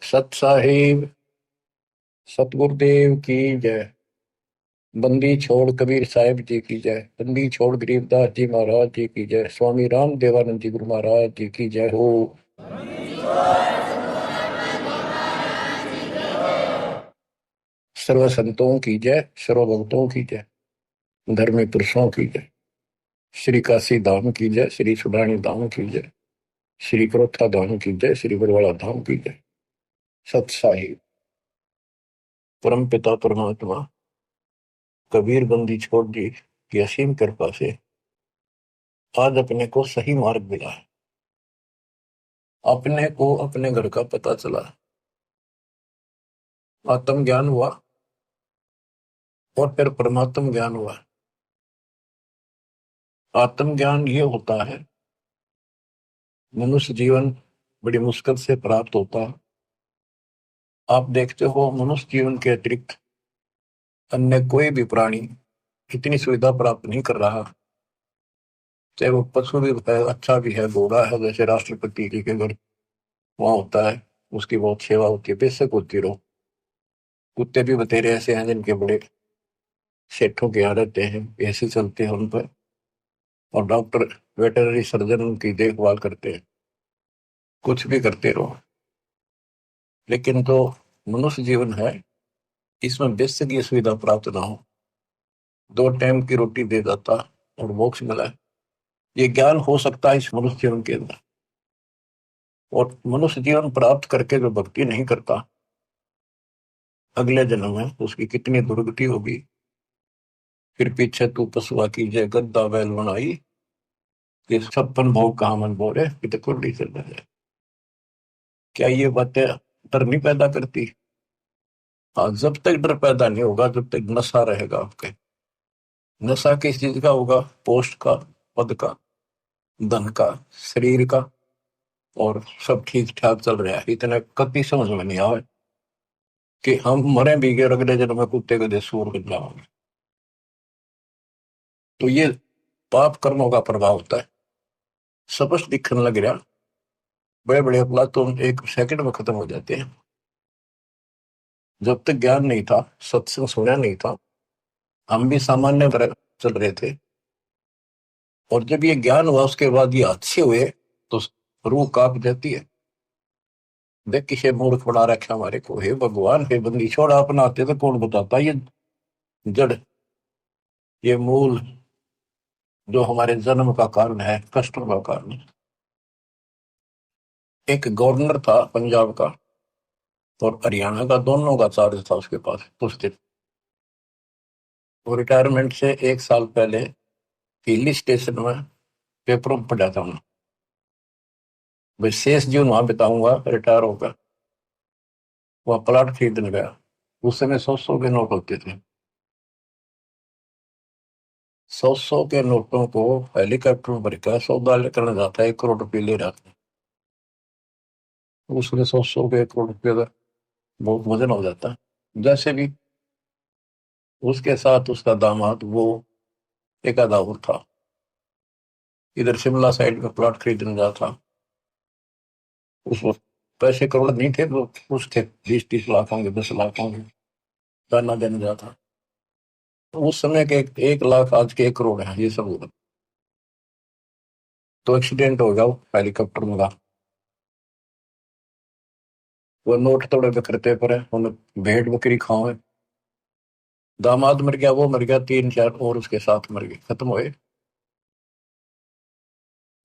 सत साहिब सतगुरुदेव की जय। बंदी छोड़ कबीर साहिब जी की जय। बंदी छोड़ गरीबदास जी महाराज जी की जय। स्वामी राम देवानंद जी गुरु महाराज जी की जय हो। सर्व संतों की जय, सर्व भक्तों की जय, धर्मी पुरुषों की जय। श्री काशी धाम की जय, श्री सुडानी धाम की जय, श्री क्रोथा धाम की जय, श्री बरवाड़ा धाम की जय। सत साहिब परम पिता परमात्मा कबीर बंदी छोड़ जी की असीम कृपा से आज अपने को सही मार्ग मिला है। अपने को अपने घर का पता चला, आत्म ज्ञान हुआ और फिर परमात्म ज्ञान हुआ। आत्म ज्ञान ये होता है, मनुष्य जीवन बड़ी मुश्किल से प्राप्त होता है। आप देखते हो मनुष्य जीवन के अतिरिक्त अन्य कोई भी प्राणी इतनी सुविधा प्राप्त नहीं कर रहा। चाहे वो पशु भी है, अच्छा भी है, घोड़ा है, जैसे राष्ट्रपति जी के घर वहां होता है, उसकी बहुत सेवा होती है, बेशक होती रहो। कुत्ते भी बतेरे ऐसे हैं जिनके बड़े सेठों के यहाँ रहते हैं, ऐसे चलते हैं उन पर, और डॉक्टर वेटरनरी सर्जन उनकी देखभाल करते हैं। कुछ भी करते रहो, लेकिन जो मनुष्य जीवन है इसमें बेशक ये सुविधा प्राप्त ना हो, 2 टाइम की रोटी दे जाता और मोक्ष मिला है, ये ज्ञान हो सकता है इस मनुष्य जीवन के अंदर। और मनुष्य जीवन प्राप्त करके जो भक्ति नहीं करता, अगले जन्म में उसकी कितनी दुर्गति होगी। फिर पीछे तू पशुआ की जय गद्दा बैल बनाई, ये 56 भोग कहा मन बोले कि कुंडली चल रहा है। क्या ये बातें डर नहीं पैदा करती? हाँ, जब तक डर पैदा नहीं होगा, जब तक नशा रहेगा आपके। नशा किस चीज का होगा? पोस्ट का, पद का, धन का, शरीर का, और सब ठीक ठाक चल रहा है, इतने कति समझ में नहीं आवे कि हम मरे भी गए और अगले जन्म में कुत्ते के सूर बन जाओगे। तो ये पाप कर्मों का प्रभाव होता है। स्पष्ट दिखने लग रहा, बड़े बड़े अपराध तो 1 सेकंड में खत्म हो जाते हैं। जब तक ज्ञान नहीं था, सत्संग सुना नहीं था, हम भी सामान्य तरह चल रहे थे। और जब ये ज्ञान हुआ उसके बाद ये अच्छे हुए तो रूह कांप जाती है। देख किसे मूर्ख बना रखा हमारे को, हे भगवान, हे बंदी छोड़, अपना आते तो कौन बताता ये जड़, ये मूल जो हमारे जन्म का कारण है, कष्टों का कारण है। एक गवर्नर था पंजाब का और हरियाणा का, दोनों का चार्ज था उसके पास उस दिन। वो रिटायरमेंट से 1 साल पहले हिली स्टेशन में पेपरों में पढ़ा था उन्होंने, भाई शेष जीवन वहां बिताऊंगा रिटायर होकर। वह प्लाट खरीदने गया। उस समय 100-100 के नोट होते थे। 100-100 के नोटों को हेलीकॉप्टर में भरकर सौदा करने जाता है, 1 करोड़ रुपये ले रहा था। उसमें 100-100 के 1 करोड़ रुपये का बहुत वजन हो जाता है। जैसे भी उसके साथ उसका दामाद, वो एक आधा और था, इधर शिमला साइड में प्लॉट खरीदने जा था। उस वक्त पैसे करोड़ नहीं थे, वो कुछ थे, 20-30 लाख होंगे, 10 लाख होंगे, दाना देने जा था। तो उस समय के 1 लाख आज के 1 करोड़ है, ये सब होगा। तो एक्सीडेंट हो गया वो हेलीकॉप्टर में का। वो नोट तोड़े बिखरते पड़े, उन्हें भेड़ बकरी खाओ। दामाद मर गया, वो मर गया, 3-4 और उसके साथ मर गए, खत्म हुए।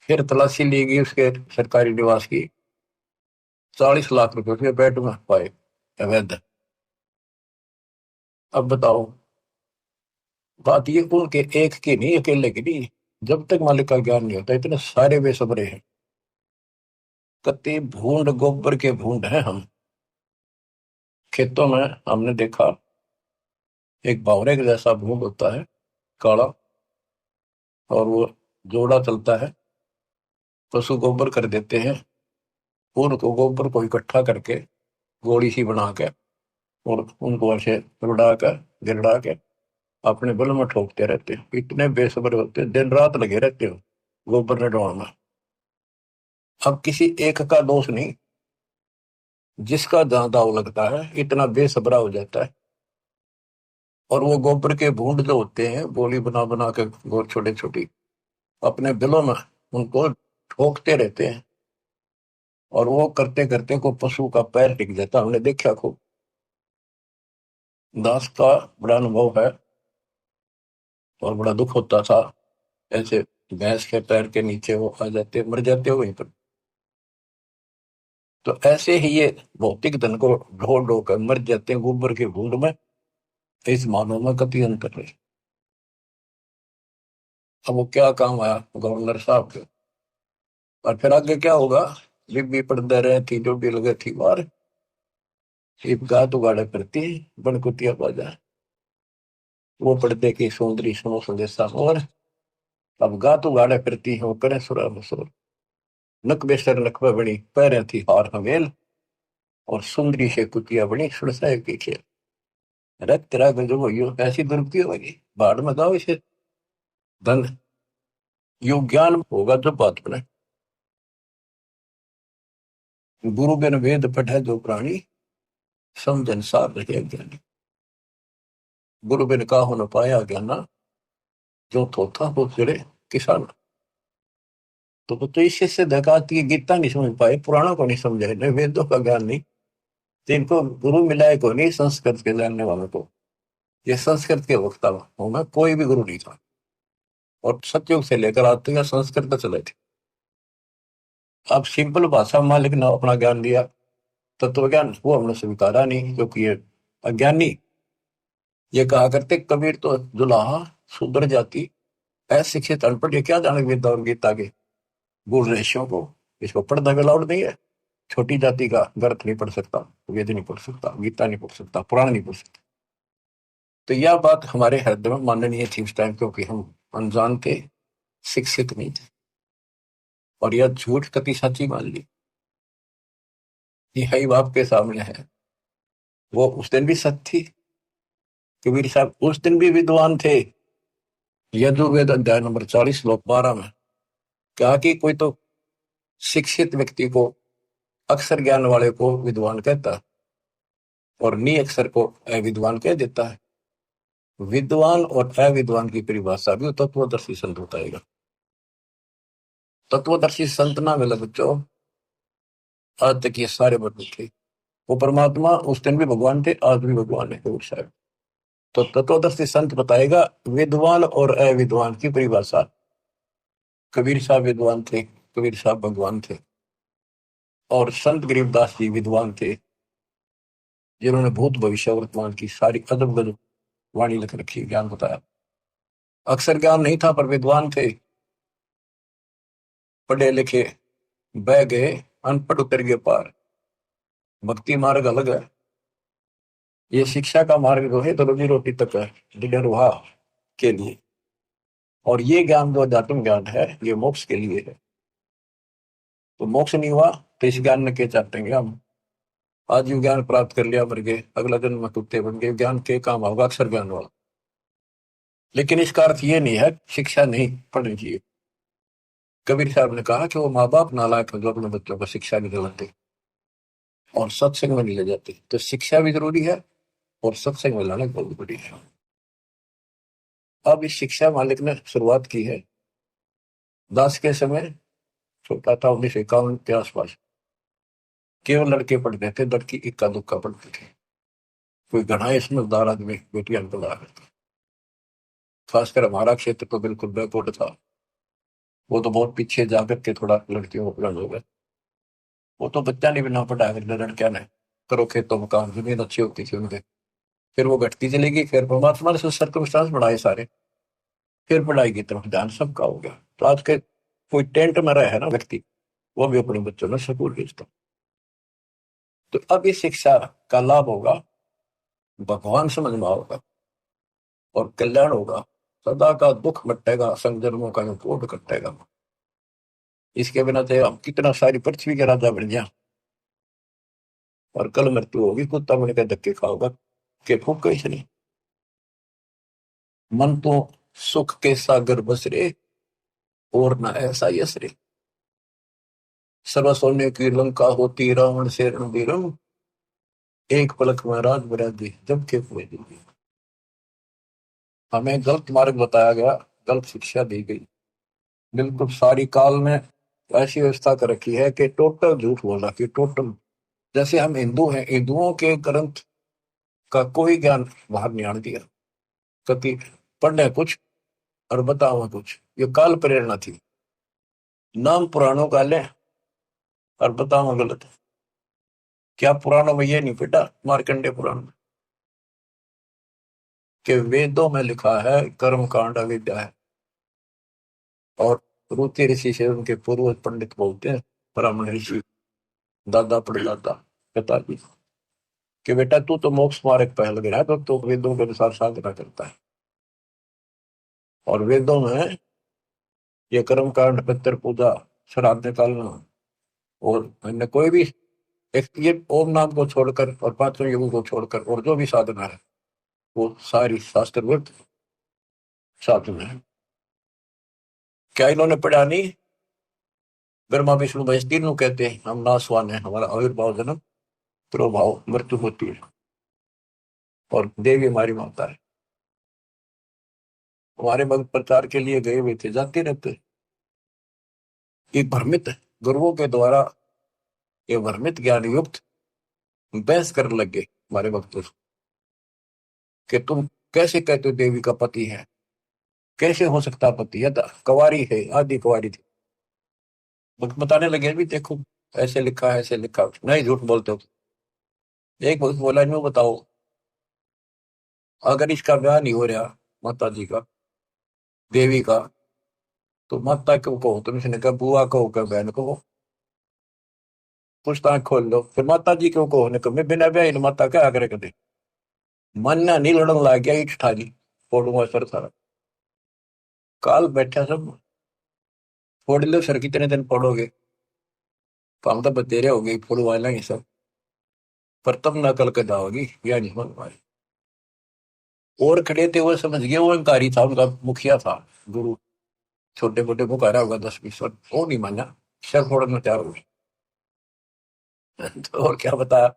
फिर तलाशी ली गई उसके सरकारी निवास की, 40 लाख रुपए उसके बेड में पाए अवैध। अब बताओ, बात ये उनके एक की नहीं, अकेले की नहीं। जब तक मालिक का ज्ञान नहीं होता, इतने सारे बेसब्रे हैं, कति भूंड, गोबर के भूंड हैं हम। खेतों में हमने देखा एक भावरे के जैसा भूंड होता है, काला, और वो जोड़ा चलता है। पशु गोबर कर देते हैं, उनको गोबर को इकट्ठा करके गोली सी बना के, और उनको ऐसे रुड़ा कर गिरड़ा के अपने बल में ठोकते रहते हैं। इतने बेसब्र होते हैं, दिन रात लगे रहते हो गोबर ने ढोण में। अब किसी एक का दोष नहीं, जिसका जहां दाव लगता है इतना बेसब्रा हो जाता है। और वो गोबर के भूंड जो होते हैं गोली बना बना के गोर छोटे छोटी अपने बिलों में उनको ठोकते रहते हैं। और वो करते करते को पशु का पैर टिक जाता, हमने देखा खूब। दास का बड़ा अनुभव है और बड़ा दुख होता था। ऐसे भैंस के पैर के नीचे वो आ जाते, मर जाते हो वहीं पर। तो ऐसे ही ये भौतिक धन को ढो ढो कर मर जाते हैं गोबर के भूंड में। इस मानव में कति अंतर नहीं। अब वो क्या काम आया गवर्नर साहब के। और फिर आगे क्या होगा। बीबी पड़दे रहे थी जो भी लगे थी बाहर। एक गात उगाड़े फिरती बनकुतिया बाजा। वो पर्दे की सौंदरी सुनो संदेशा और अब गात उगाड़े फिरती है वो करे सुरा मसूर। नक बेसर नकबे बनी पैरें थी हार हवेल। और सुंदरी से कुतिया बनी सुरसाए की खेल। अरे तेरा गजब हो यो ऐसी दुर्गति होगी बाढ़ में जाओ इसे। धन यो ज्ञान होगा जब बात बने। गुरु बिन वेद पढ़े जो प्राणी समझन सार रहे ज्ञानी। गुरु बिन काहू न पाया ज्ञाना जो थोथा हो चिड़े किसान। तो इससे से देखा कि गीता नहीं समझ पाए, पुराणों को नहीं समझे, नहीं वेदों का ज्ञान नहीं। तो इनको गुरु मिलाए को नहीं संस्कृत के जानने वालों को। ये संस्कृत के वक्ता होगा, कोई भी गुरु नहीं था। और सतयुग से लेकर आज तक संस्कृत पर चले थे। अब सिंपल भाषा में मालिक ने अपना ज्ञान दिया, तत्व ज्ञान वो हमने स्वीकारा नहीं क्योंकि ये अज्ञानी। ये कहा करते कबीर तो जुलाहा सुधर जाती अशिक्षित अनपढ़, ये क्या जाने वेद और गीता के गुण रेशियों को। इसको पढ़ना अलाउड नहीं है। छोटी जाति का ग्रंथ नहीं पढ़ सकता, वेद नहीं पढ़ सकता, गीता नहीं पढ़ सकता, पुराण नहीं पढ़ सकता। तो यह बात हमारे हृदय में माननीय थी उस टाइम, क्योंकि हम अनजान थे, शिक्षित नहीं थे। और यह झूठ कति सच्ची मान ली। यही बाप के सामने है। वो उस दिन भी सत्य थी। कबीर साहब उस दिन भी विद्वान थे। यजुर्वेद अध्याय नंबर 40 श्लोक 12 में कहा कि कोई तो शिक्षित व्यक्ति को, अक्षर ज्ञान वाले को विद्वान कहता है और निअक्षर को अविद्वान कह देता है। विद्वान और अविद्वान की परिभाषा भी तत्वदर्शी संत बताएगा। तत्वदर्शी संत ना मिले बच्चों, आज तक ये सारे बदल थे। वो परमात्मा उस दिन भी भगवान थे, आज भी भगवान है कबीर साहब। तो तत्वदर्शी संत बताएगा विद्वान और अविद्वान की परिभाषा। कबीर साहब विद्वान थे, कबीर साहब भगवान थे। और संत गरीबदास जी विद्वान थे, जिन्होंने भूत भविष्य वर्तमान की सारी अदब गजब वाणी लिख रखी, ज्ञान बताया। अक्षर ज्ञान नहीं था पर विद्वान थे। पढ़े लिखे बह गए, अनपढ़ उतर गए पार। भक्ति मार्ग अलग है, ये शिक्षा का मार्ग जो है तो रोजी रोटी तक है, निर्वाह के लिए। और ये ज्ञान जो अध्यात्म ज्ञान है ये मोक्ष के लिए है। तो मोक्ष नहीं हुआ तो इस ज्ञान में क्या चाहते हैं हम। आज ये ज्ञान प्राप्त कर लिया, मर गए, अगला जन्म में कुत्ते बन गए, ज्ञान के काम होगा अक्षर ज्ञान वाला। लेकिन इसका अर्थ ये नहीं है शिक्षा नहीं पढ़नी चाहिए। कबीर साहब ने कहा कि वो माँ बाप नालायक हैं जो अपने बच्चों को शिक्षा नहीं दिलाते और सत्संग में नहीं ले जाते। तो शिक्षा भी जरूरी है और सत्संग में लाना बहुत बड़ी है। अब इस शिक्षा मालिक ने शुरुआत की है। दास के समय छोटा था, 1951 के आसपास। केवल लड़के पढ़ते थे, लड़की इक्का दुक्का पढ़ते थे। कोई घना समझदार आदमी बेटियां पढ़ा करता। खासकर हमारा क्षेत्र तो बिल्कुल बैकवर्ड था। वो तो बहुत पीछे जाकर के थोड़ा लड़कियों को पढ़ाने हो गए। वो तो बच्चा नहीं बिना पढ़ाया करते लड़कियां ने। करो खेतों में काम, जमीन अच्छी होती थी उनके। फिर वो घटती चलेगी, फिर परमात्मा ने सर्कमस्टांस बढ़ाए सारे। फिर पढ़ाई की तरफ ध्यान सबका हो गया। तो आज के कोई टेंट में रहे है ना व्यक्ति, वो भी अपने बच्चों में स्कूल भेजता। तो अब इस शिक्षा का लाभ होगा, भगवान समझ में होगा और कल्याण होगा। सदा का दुख मटेगा, संजन्मों का कोट कटेगा। इसके बिना तो हम कितना सारी पृथ्वी के राजा बन गया और कल मृत्यु होगी, कुत्ता बन के धक्के खाओगा के फूक कैसे नहीं। मन तो सुख के सागर बसरे और न ऐसा यसरे। सर्व सोने की लंका होती रावण से रणधीरम। एक पलक में रात बरा दी जब के हुए दी। हमें गलत मार्ग बताया गया, गलत शिक्षा दी गई। बिल्कुल सारी काल में ऐसी व्यवस्था कर रखी है कि टोटल झूठ बोल रहा कि टोटल। जैसे हम हिंदू हैं, हिंदुओं के ग्रंथ का कोई ज्ञान बाहर नहीं आने दिया कभी। पढ़ने कुछ और बताओ कुछ, ये काल प्रेरणा थी। नाम पुराणों का ले और बताओ गलत। क्या पुराणों में ये नहीं पिटा, मार्कंडे पुराण में, कि वेदों में लिखा है कर्म कांड अविद्या है। और रुचि ऋषि से उनके पूर्वज पंडित बोलते हैं, ब्राह्मण ऋषि, दादा परदादा, पिताजी, कि बेटा तू तो मोक्ष मार्ग पहल गया है, तो वेदों के अनुसार साधना करता है। और वेदों में ये कर्म कांड, पितृ पूजा, श्राद्ध निकालना, और अन्य कोई भी एक ये ओम नाम को छोड़कर और पांचों युगों को छोड़कर और जो भी साधना है वो सारी शास्त्रवृत साधना है। क्या इन्होंने पढ़ा नहीं? ब्रह्मा विष्णु महेश तीनों कहते हैं हम नासवान है, हमारा आविर्भाव जन्म प्रभाव मृत्यु होती है, और देवी हमारी माता है। हमारे मत प्रचार के लिए गए हुए थे, जाते रहते। ये भ्रमित गुरुओं के द्वारा ये भ्रमित ज्ञान युक्त बहस करने लग गए हमारे भक्तों से, कि तुम कैसे कहते हो देवी का पति है, कैसे हो सकता पति है, तो कुंवारी है, आदि कुंवारी थी। भक्त बताने लगे भी देखो ऐसे लिखा है, ऐसे लिखा, नहीं झूठ बोलते हो। एक भक्त बोला न्यू बताओ, अगर इसका ब्याह नहीं हो रहा माता जी का, देवी का, तो माता क्यों कहो तुम? इसने कहा बुआ कहो, क्या बहन कहो, पूछताछ खोल लो। फिर माता जी क्यों कहो? ने कहा मैं बिना ब्याह माता क्या करे कदे। मानना नहीं, लड़न लग गया, ईट ठाली फोड़ूंगा सर सारा। काल बैठा सब, फोड़ लो सर, कितने दिन फोड़ोगे? तो हम तो बतेरे हो गई फोड़वा लेंगे सब, पर तब न कल के दाओगी, या नहीं मन पाए। और खड़े थे वो, समझ गए वो अंकारी था, उनका मुखिया था गुरु। छोटे मोटे पुकारा होगा 10-20 वर्ष, वो नहीं माना, सर फोड़ने में तैयार हो गए। तो और क्या बताया?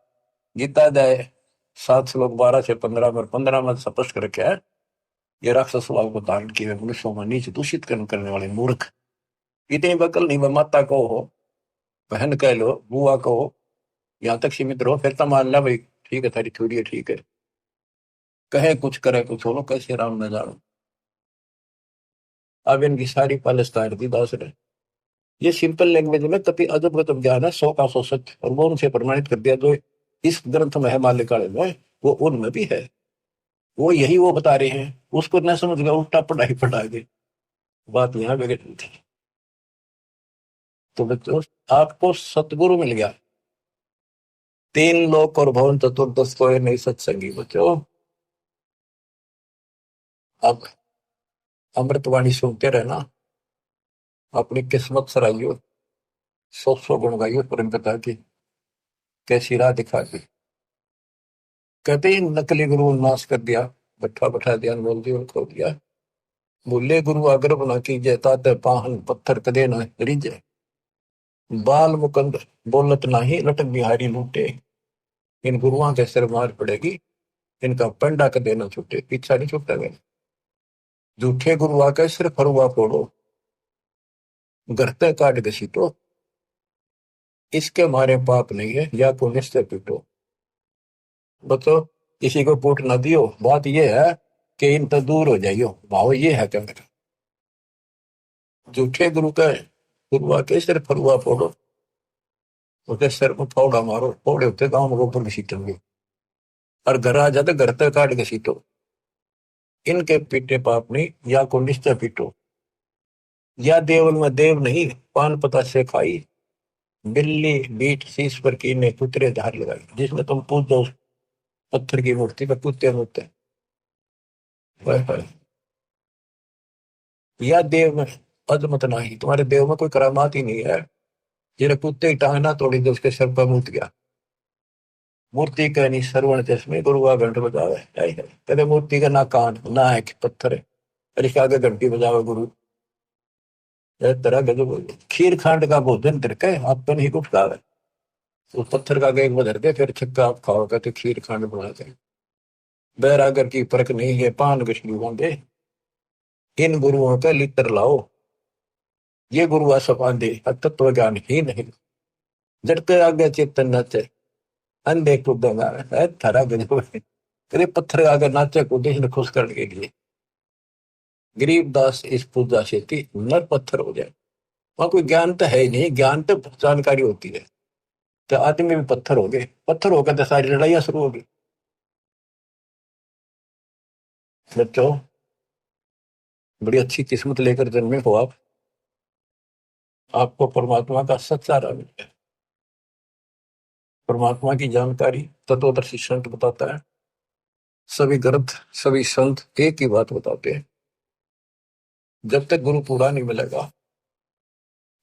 गीता अध्याय 7 श्लोक 12 से 15 में, 15 में स्पष्ट कर रखा है, ये राक्षस स्वभाव को धारण किए हुए मनुष्यों में नीच दूषित कर्म करने वाले मूर्ख, इतनी बकल नहीं, माता को हो, बहन कह लो, बुआ को हो, यहाँ तक सीमित रहो, फिर तो मान ला भाई ठीक है, थारी थोड़ी है ठीक है। कहे कुछ करे कुछ हो, कैसे राम न जानो। अब इनकी सारी पालस्तान थी दास ने। ये सिंपल लैंग्वेज में कभी अजब गजब ज्ञान है, 100 का 100 सच, और वो उनसे प्रमाणित कर दिया। जो इस ग्रंथ में है माल्यकाल में, वो उनमें भी है। वो यही वो बता रहे हैं, उसको न समझ गया, उल्टा पढ़ाई पढ़ा गए, बात यहाँ बिगड़ रही थी। तो बच्चों, आपको सतगुरु मिल गया, 3 लोक और भवन चतुर्दश को नहीं सत्संगी बच्चों। अब अमृतवाणी सुनते रहना, अपनी किस्मत सराइयो, 100 गुण गाइयो परम पिता की, कैसी राह दिखा दी। कहते ही नकली गुरु नाश कर दिया, बैठा बैठा ध्यान बोल दिया खो दिया। बोले गुरु अगर बना कीजिए, ताते पाहन पत्थर कदे न रिजे, बाल मुकंद बोलत नाही लटक बिहारी लूटे। इन गुरुओं के सिर मार पड़ेगी, इनका पंडा कदे न छूटे, पीछा नहीं छूटा गया। झूठे गुरु आके सिर फरुआ फोड़ो, घर पे काट घसीटो, इसके मारे पाप नहीं है, या को निश्चय पीटो। बतो किसी को पूट ना दियो, बात यह है कि इन तो दूर हो जाइयो, भाव ये है क्या मेरा। झूठे गुरु का गुरु आके सिर फरुआ फोड़ो, उसके सिर में फावड़ा मारो, फोड़े होते गांव में ऊपर घसीटेंगे, और घर आ जाते घर तक काट घसीटो, इनके पीटे पाप नहीं, या को निश्चय पीटो। या देवल में देव नहीं, पान पता से खाई, बिल्ली बीट शीश पर कीने कुतरे धार लगाई। जिसमें तुम पूछ दो पत्थर की मूर्ति पर कुत्ते होते हैं। या देव में अजमत नहीं, तुम्हारे देव में कोई करामात ही नहीं है। जिन्हें कुत्ते की टांग ना तोड़ी तो उसके सर पर मूत गया। मूर्ति का नहीं श्रवण चश्मे गुरु का घंट बजावे, कहते मूर्ति का ना कान ना है कि पत्थर है, और इसके आगे घंटी बजावे गुरु। तरह गजब। खीर खांड का भोजन तिरके, आप तो नहीं कुछ खावे। वो पत्थर का एक बदर दे, फिर छक्का आप खाओगे तो खीर खाने बनाते। बैरागर की परख नहीं है पान गछली बांधे, इन गुरुओं का लित्र लाओ, ये गुरु असपांदे तत्व ज्ञान ही नहीं, जड़ते आगे चेतन नाचे, अंधे कूदे मारे थारा गजब है। अरे पत्थर आगे नाचे कूदे इन्हें खुश करने के लिए। गरीबदास इस पूजा से थी नर पत्थर हो जाए। वहां कोई ज्ञान तो है ही नहीं, ज्ञान तो जानकारी होती है। तो आदमी भी पत्थर हो गए, पत्थर हो गए तो सारी लड़ाइयां शुरू होगी। बच्चों, बड़ी अच्छी किस्मत लेकर जन्मे हो आप। आपको परमात्मा का सच्चा रंग है। परमात्मा की जानकारी तत्वदर्शी संत बताता है। सभी ग्रंथ, सभी संत एक ही बात बताते हैं, जब तक गुरु पूरा नहीं मिलेगा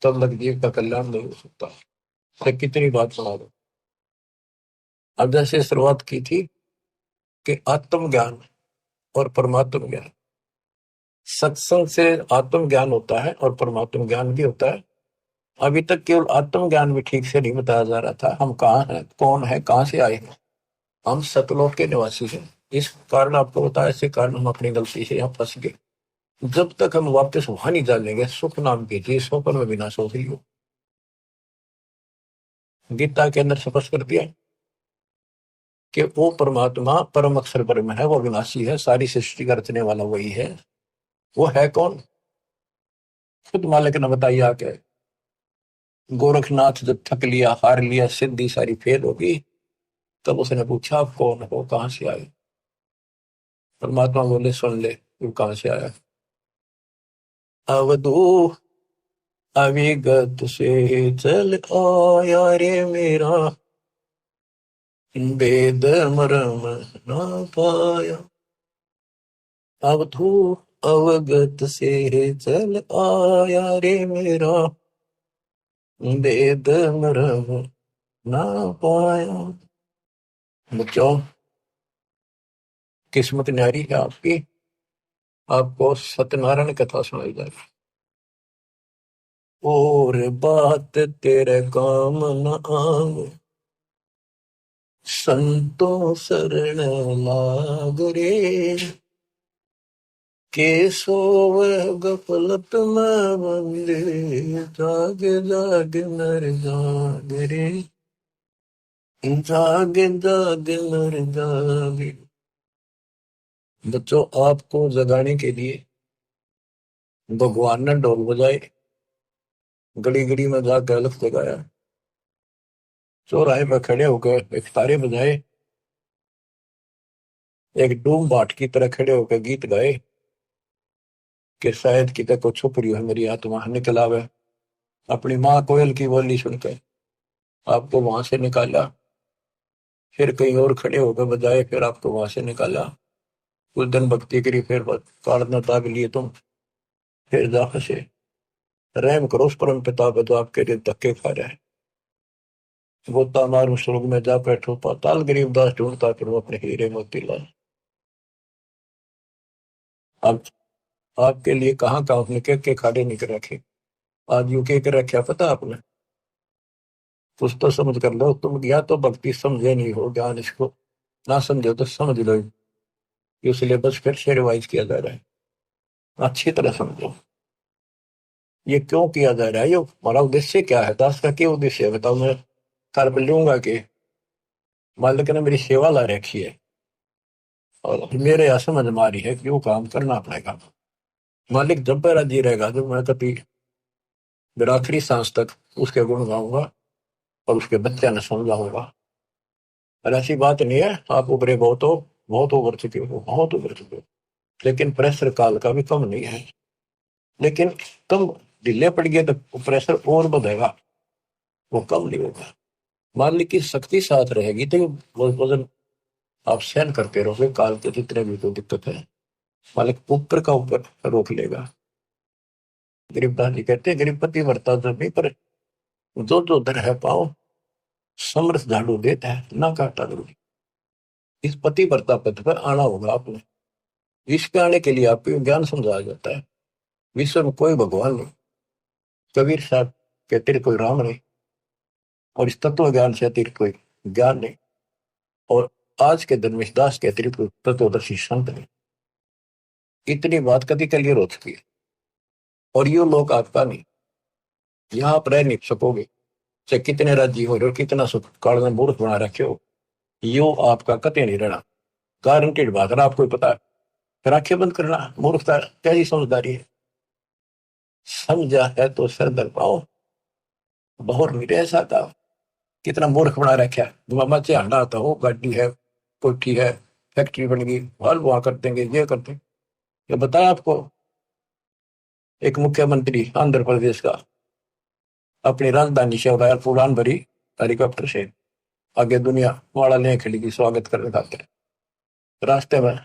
तब तक जीव का कल्याण नहीं हो सकता। तो कितनी बात सुना दो। अब जैसे शुरुआत की थी कि आत्म ज्ञान और परमात्म ज्ञान, सत्संग से आत्म ज्ञान होता है और परमात्म ज्ञान भी होता है। अभी तक केवल आत्म ज्ञान भी ठीक से नहीं बताया जा रहा था। हम कहाँ हैं, कौन है, कहाँ से आए हैं। हम सतलोक के निवासी हैं। इस कारण आपको बताया, इसी कारण हम अपनी गलती से यहाँ फंस गए। जब तक हम वापस वहां नहीं जानेंगे, सुख नाम की चीज स्वप्न में विनाश हो रही हो। गीता के अंदर स्पष्ट कर दिया कि वो परमात्मा परम अक्षर परम है, वो विनाशी है, सारी सृष्टि का रचने वाला वही है। वो है कौन, खुद मालिक ने बताइए आके। गोरखनाथ जब थक लिया, हार लिया, सिद्धि सारी फेल होगी, तब उसने पूछा आप कौन हो, कहां से आए। परमात्मा बोले सुन ले तू कहां से आया। अवधू अविगत से चल आया रे मेरा, वेद मरम ना पाया। अवधू अवगत से चल आया रे मेरा, वेद मरम ना पाया। बच्चों, किस्मत न्यारी है आपकी। आपको सत्यनारायण कथा सुनाई जाए। और बात तेरे काम न आवे, संतों शरण लाग रे, के सोवे गफलत में बंदे, जाग जाग नर जाग रे, जाग जाग नर जाग। बच्चों, आपको जगाने के लिए भगवान ने ढोल बजाए, गली गली में जाकर अलख जगाया, चौराहे पर खड़े होकर एक तारे बजाए, एक डूम बाट की तरह खड़े होकर गीत गाए कि शायद कितने को छुप रही है मेरी आत्मा, निकल आवे। अपनी माँ कोयल की बोली सुनकर आपको वहां से निकाला, फिर कहीं और खड़े होकर बजाए, फिर आपको वहां से निकाला। कुछ दिन भक्ति करी, फिर काटना दाग लिए तुम, फिर जा फंसे। रहम करो उस परम पिता पे जो आपके लिए धक्के खा रहा है। गोता मारू स्वर्ग में जा बैठो पाताल, गरीबदास ढूंढता फिर अपने हीरे मोतीलाल। अब आपके लिए कहाँ कहाँ उसने के खाड़े निकल रखे। आज यूके के रखे पता आपने। कुछ तो समझ कर लो तुम, या तो भक्ति समझे नहीं हो, ज्ञान इसको ना समझो तो समझ लो। ये सिलेबस फिर से रिवाइज किया जा रहा है, अच्छी तरह समझो। ये क्यों किया जा रहा है, ये हमारा उद्देश्य क्या है, दास का क्या उद्देश्य है बताओ। मैं कर लूंगा कि मालिक ने मेरी सेवा ला रखी है और मेरे यहाँ समझ में आ रही है कि वो काम करना पड़ेगा। मालिक जब मेरा जी रहेगा, जब मैं कभी मेरा आखिरी सांस तक उसके गुण गाऊंगा और उसके बच्चे ने समझाऊंगा। और ऐसी बात नहीं है आप उभरे बहुत हो, बहुत उभर चुके हो, बहुत उभर चुके हो, लेकिन प्रेशर काल का भी कम नहीं है। लेकिन तुम ढीले पड़ गए तो प्रेशर और बढ़ेगा, वो कम नहीं होगा। मालिक की शक्ति साथ रहेगी तो वो वजन आप सहन करते रहोगे, काल के जितने भी कोई दिक्कत है मालिक ऊपर का ऊपर रोक लेगा। गरीबदास जी कहते हैं गरीबपति वर्ता जमी पर, जो जो दर है पाओ, समर्थ झाड़ू देता है ना काटा जरूरी। इस पति वर्ता पद पर आना होगा आपने। विश्व पे आने के लिए आपको ज्ञान समझाया जाता है। विश्व में कोई भगवान नहीं, कबीर साहब कहते कोई राम नहीं, और इस तत्व ज्ञान से अतिरिक्त कोई ज्ञान नहीं। और आज के धर्मेश के अतिरिक्त कोई तत्वदर्शी संत नहीं। इतनी बात कभी क्लियर हो चुकी है। और ये लोग आपका नहीं, यहाँ आप रह नहीं सकोगे, चाहे कितने राज्य हो रहे हो, कितना सुख काल में मूर्ख बना रखे हो, यो आपका कतई नहीं रहना। गारंटेड बात है, आपको पता है। फिर आंखें बंद करना मूर्खता, कैसी समझदारी है। समझा है तो सर दर पाओ, बहुत नहीं रह सकता। कितना मूर्ख बना रखा है। मामा से हंडा आता हो, गाड़ी है, कोठी है, फैक्ट्री बन गई, हल वहां कर देंगे, ये कर देंगे। ये बताया आपको, एक मुख्यमंत्री आंध्र प्रदेश का अपनी राजधानी से उड़ाया उड़ान भरी हेलीकॉप्टर से, आगे दुनिया वाला ले खिड़की स्वागत करने खातिर। रास्ते में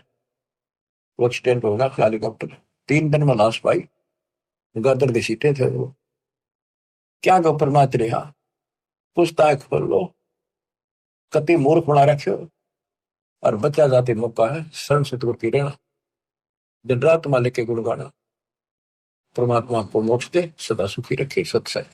वो एक्सीडेंट होगा, हेलीकॉप्टर 3 दिन में लाश पाई, गदर की सीटें थे वो। क्या गो परमात रहा, पुस्तक खोल लो, कति मूर्ख बना रखे हो। और बच्चा जाते मौका है शर्म से तो रहना, दिन रात मालिक के गुण गाना। परमात्मा को मोक्ष दे, सदा सुखी रखे, सत्संग।